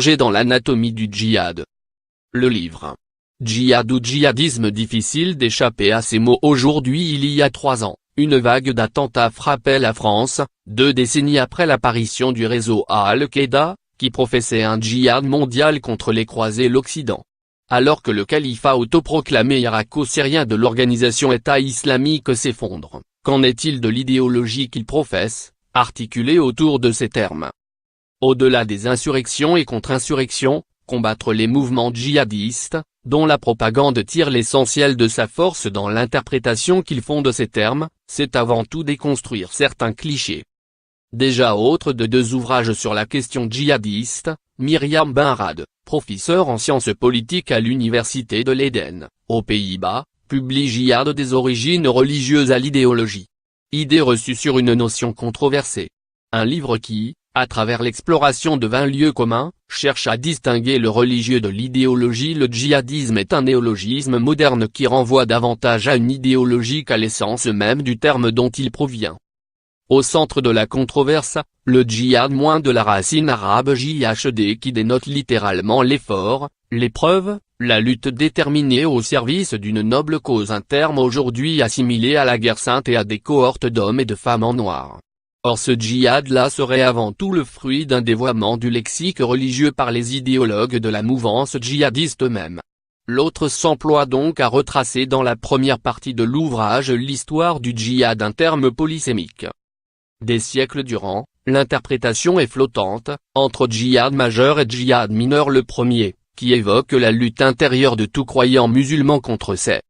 Dans l'anatomie du djihad. Le livre « Djihad ou djihadisme » difficile d'échapper à ces mots aujourd'hui. Il y a 3 ans, une vague d'attentats frappait la France, 2 décennies après l'apparition du réseau Al-Qaïda, qui professait un djihad mondial contre les croisés et l'Occident. Alors que le califat autoproclamé irako-syrien de l'organisation État islamique s'effondre, qu'en est-il de l'idéologie qu'il professe, articulée autour de ces termes? Au-delà des insurrections et contre-insurrections, combattre les mouvements djihadistes, dont la propagande tire l'essentiel de sa force dans l'interprétation qu'ils font de ces termes, c'est avant tout déconstruire certains clichés. Déjà autre de 2 ouvrages sur la question djihadiste, Myriam Benrad, professeure en sciences politiques à l'université de Leiden, aux Pays-Bas, publie Djihad des origines religieuses à l'idéologie. Idée reçue sur une notion controversée. Un livre qui, à travers l'exploration de 20 lieux communs, cherche à distinguer le religieux de l'idéologie. Le djihadisme est un néologisme moderne qui renvoie davantage à une idéologie qu'à l'essence même du terme dont il provient. Au centre de la controverse, le djihad moins de la racine arabe jihad qui dénote littéralement l'effort, l'épreuve, la lutte déterminée au service d'une noble cause, un terme aujourd'hui assimilé à la guerre sainte et à des cohortes d'hommes et de femmes en noir. Or ce djihad-là serait avant tout le fruit d'un dévoiement du lexique religieux par les idéologues de la mouvance djihadiste eux-mêmes. L'autre s'emploie donc à retracer dans la première partie de l'ouvrage l'histoire du djihad, un terme polysémique. Des siècles durant, l'interprétation est flottante, entre djihad majeur et djihad mineur. Le premier, qui évoque la lutte intérieure de tout croyant musulman contre ses